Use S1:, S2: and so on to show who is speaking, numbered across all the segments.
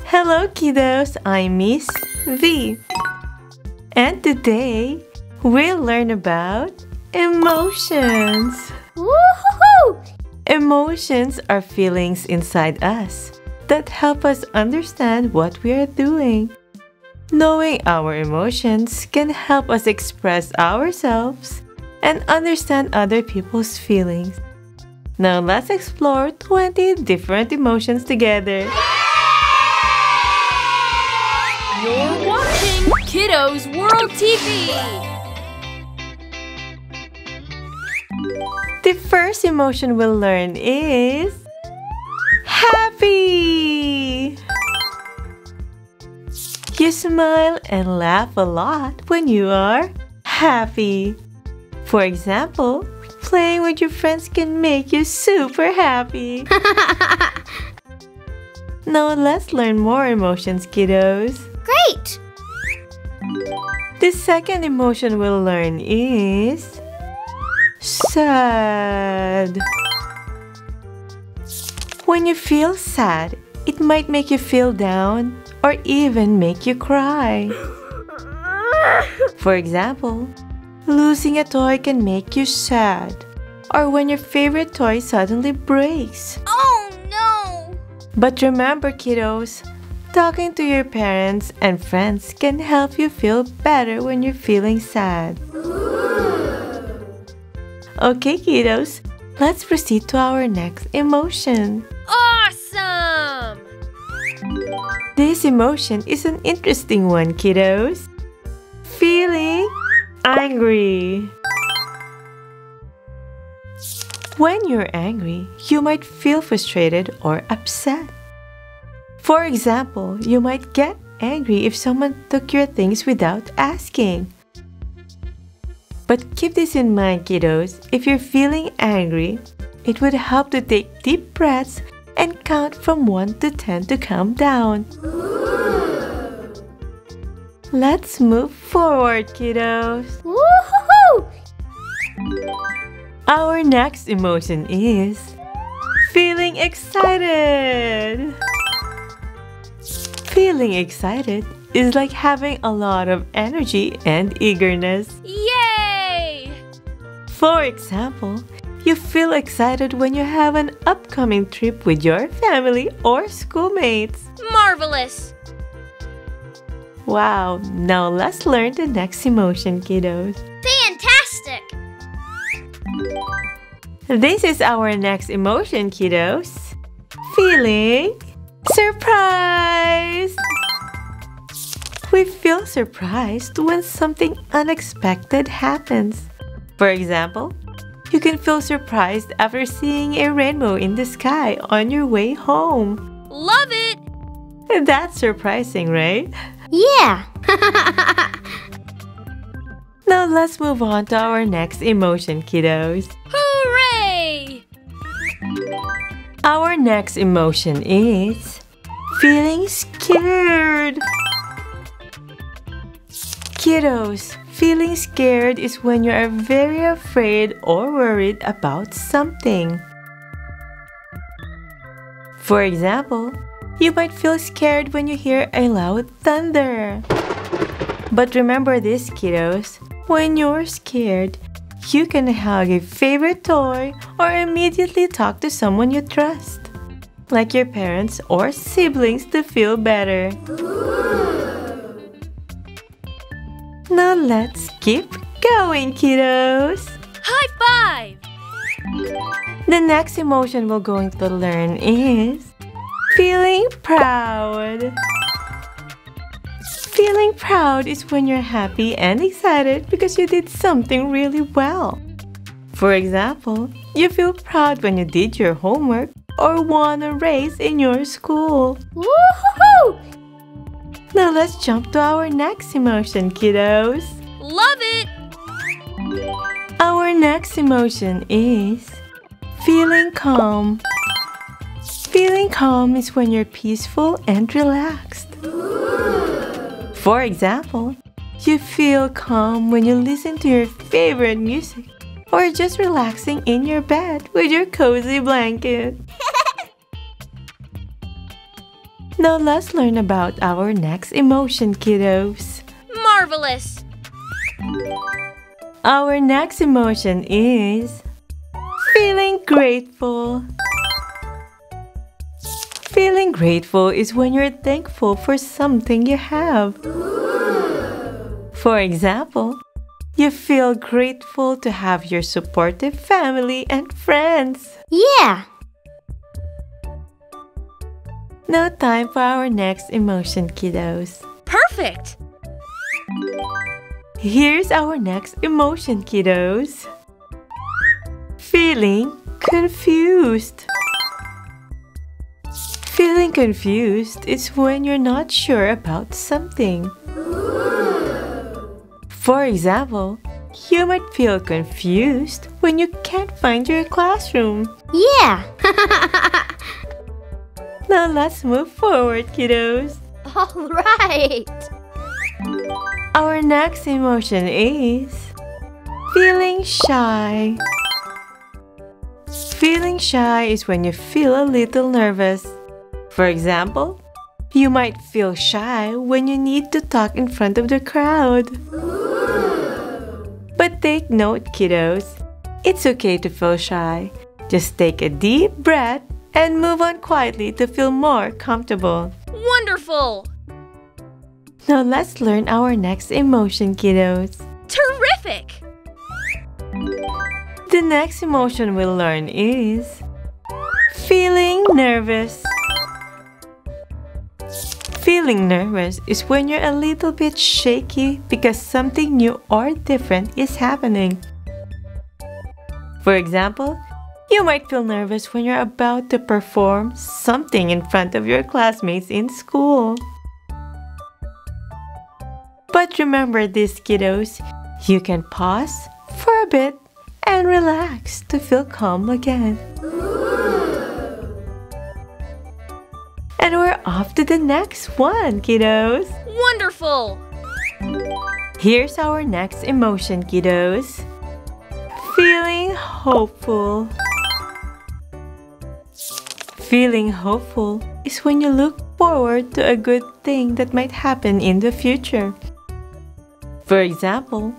S1: Hello kiddos, I'm Miss V. And today, we'll learn about emotions.
S2: Woohoo!
S1: Emotions are feelings inside us that help us understand what we are doing. Knowing our emotions can help us express ourselves and understand other people's feelings. Now let's explore 20 different emotions together.
S2: You're watching Kiddos World TV.
S1: The first emotion we'll learn is happy. You smile and laugh a lot when you are happy. For example, playing with your friends can make you super happy. Now let's learn more emotions, kiddos.
S2: Great!
S1: The second emotion we'll learn is sad. When you feel sad, it might make you feel down or even make you cry. For example, losing a toy can make you sad, or when your favorite toy suddenly breaks.
S2: Oh no!
S1: But remember, kiddos, talking to your parents and friends can help you feel better when you're feeling sad. Okay, kiddos, let's proceed to our next emotion.
S2: Awesome!
S1: This emotion is an interesting one, kiddos. Feeling angry. When you're angry, you might feel frustrated or upset. For example, you might get angry if someone took your things without asking. But keep this in mind, kiddos. If you're feeling angry, it would help to take deep breaths and count from 1 to 10 to calm down. Let's move forward, kiddos.
S2: Woohoo!
S1: Our next emotion is feeling excited. Feeling excited is like having a lot of energy and eagerness.
S2: Yay!
S1: For example, you feel excited when you have an upcoming trip with your family or schoolmates.
S2: Marvelous!
S1: Wow, now let's learn the next emotion, kiddos.
S2: Fantastic!
S1: This is our next emotion, kiddos. Feeling surprised. We feel surprised when something unexpected happens. For example, you can feel surprised after seeing a rainbow in the sky on your way home.
S2: Love it!
S1: That's surprising, right?
S2: Yeah!
S1: Now let's move on to our next emotion, kiddos.
S2: Hooray!
S1: Our next emotion is feeling scared. Kiddos, feeling scared is when you are very afraid or worried about something. For example, you might feel scared when you hear a loud thunder. But remember this, kiddos, when you're scared, you can hug a favorite toy or immediately talk to someone you trust, like your parents or siblings, to feel better. Now let's keep going, kiddos.
S2: High five!
S1: The next emotion we're going to learn is feeling proud. Feeling proud is when you're happy and excited because you did something really well. For example, you feel proud when you did your homework or won a race in your school.
S2: Woohoo!
S1: Now let's jump to our next emotion, kiddos.
S2: Love it!
S1: Our next emotion is feeling calm. Feeling calm is when you're peaceful and relaxed. For example, you feel calm when you listen to your favorite music or just relaxing in your bed with your cozy blanket. Now let's learn about our next emotion, kiddos.
S2: Marvelous!
S1: Our next emotion is feeling grateful. Feeling grateful is when you're thankful for something you have. For example, you feel grateful to have your supportive family and friends.
S3: Yeah.
S1: Now time for our next emotion, kiddos.
S2: Perfect!
S1: Here's our next emotion, kiddos. Feeling confused. Feeling confused is when you're not sure about something. For example, you might feel confused when you can't find your classroom.
S3: Yeah.
S1: Now let's move forward, kiddos.
S3: All right.
S1: Our next emotion is feeling shy. Feeling shy is when you feel a little nervous. For example, you might feel shy when you need to talk in front of the crowd. But take note, kiddos, it's okay to feel shy. Just take a deep breath and move on quietly to feel more comfortable.
S2: Wonderful!
S1: Now let's learn our next emotion, kiddos.
S2: Terrific!
S1: The next emotion we'll learn is feeling nervous. Feeling nervous is when you're a little bit shaky because something new or different is happening. For example, you might feel nervous when you're about to perform something in front of your classmates in school. But remember this, kiddos, you can pause for a bit and relax to feel calm again. And we're off to the next one, kiddos.
S2: Wonderful!
S1: Here's our next emotion, kiddos. Feeling hopeful. Feeling hopeful is when you look forward to a good thing that might happen in the future. For example,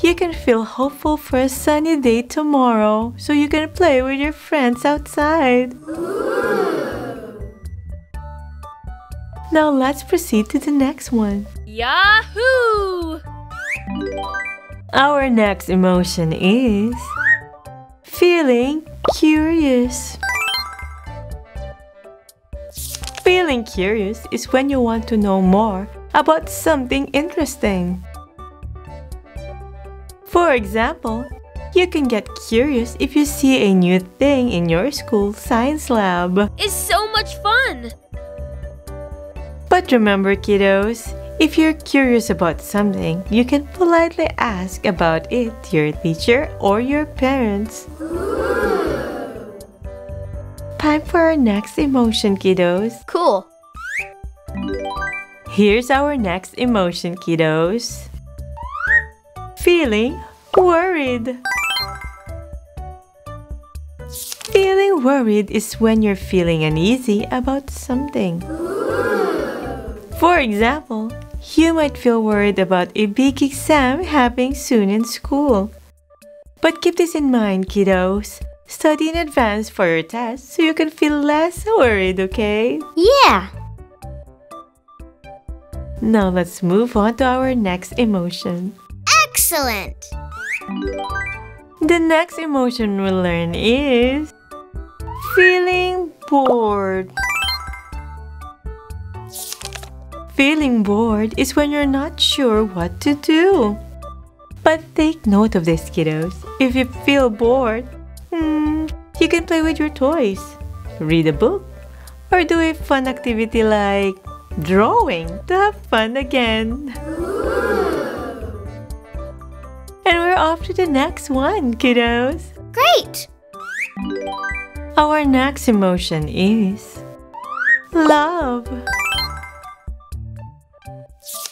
S1: you can feel hopeful for a sunny day tomorrow so you can play with your friends outside. Now let's proceed to the next one.
S2: Yahoo!
S1: Our next emotion is feeling curious. Feeling curious is when you want to know more about something interesting. For example, you can get curious if you see a new thing in your school science lab.
S2: It's so much fun!
S1: But remember, kiddos, if you're curious about something, you can politely ask about it to your teacher or your parents. Time for our next emotion, kiddos.
S3: Cool.
S1: Here's our next emotion, kiddos. Feeling worried. Feeling worried is when you're feeling uneasy about something. For example, you might feel worried about a big exam happening soon in school. But keep this in mind, kiddos. Study in advance for your test so you can feel less worried, okay?
S3: Yeah.
S1: Now let's move on to our next emotion.
S3: Excellent.
S1: The next emotion we'll learn is feeling bored. Feeling bored is when you're not sure what to do. But take note of this, kiddos. If you feel bored, you can play with your toys, read a book, or do a fun activity like drawing to have fun again. And we're off to the next one, kiddos.
S3: Great.
S1: Our next emotion is love.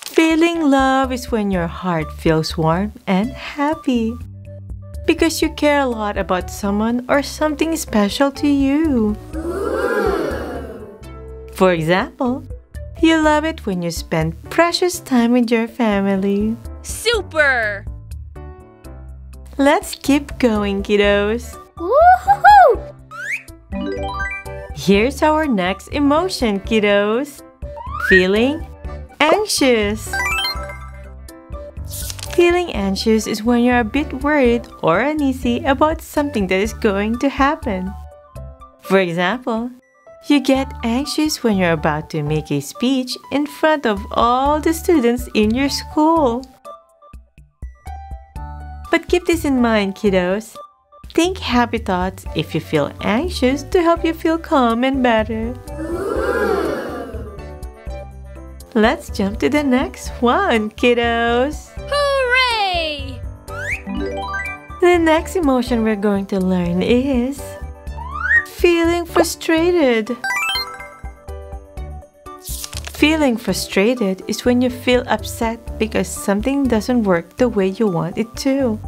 S1: Feeling love is when your heart feels warm and happy because you care a lot about someone or something special to you. For example, you love it when you spend precious time with your family.
S2: Super!
S1: Let's keep going, kiddos.
S3: Woo-hoo-hoo!
S1: Here's our next emotion, kiddos. Feeling anxious. Feeling anxious is when you're a bit worried or uneasy about something that is going to happen. For example, you get anxious when you're about to make a speech in front of all the students in your school. But keep this in mind, kiddos. Think happy thoughts if you feel anxious to help you feel calm and better. Let's jump to the next one, kiddos.
S2: Hooray!
S1: The next emotion we're going to learn is feeling frustrated. Feeling frustrated is when you feel upset because something doesn't work the way you want it to.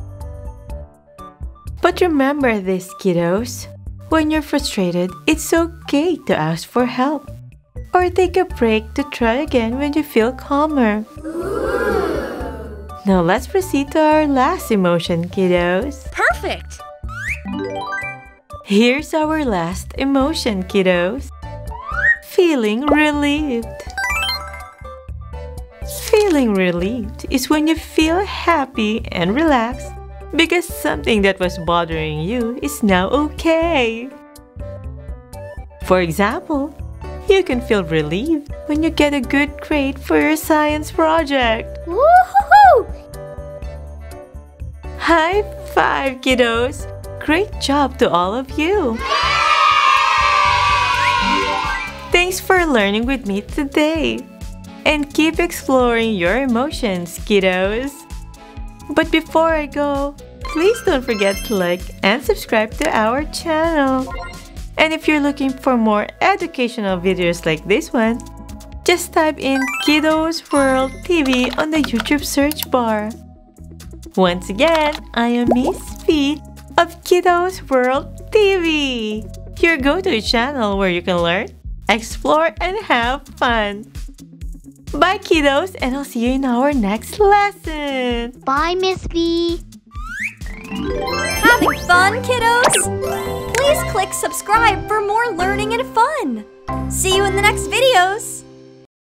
S1: But remember this, kiddos. When you're frustrated, it's okay to ask for help. Or take a break to try again when you feel calmer. Now let's proceed to our last emotion, kiddos.
S2: Perfect!
S1: Here's our last emotion, kiddos. Feeling relieved. Feeling relieved is when you feel happy and relaxed because something that was bothering you is now okay. For example, you can feel relieved when you get a good grade for your science project.
S3: Woo-hoo-hoo!
S1: High five, kiddos! Great job to all of you! Thanks for learning with me today. And keep exploring your emotions, kiddos. But before I go, please don't forget to like and subscribe to our channel. And if you're looking for more educational videos like this one, just type in Kiddos World TV on the YouTube search bar. Once again, I am Miss V of Kiddos World TV, your go-to channel where you can learn, explore, and have fun. Bye, kiddos, and I'll see you in our next lesson.
S3: Bye, Miss B.
S4: Having fun, kiddos? Please click subscribe for more learning and fun. See you in the next videos.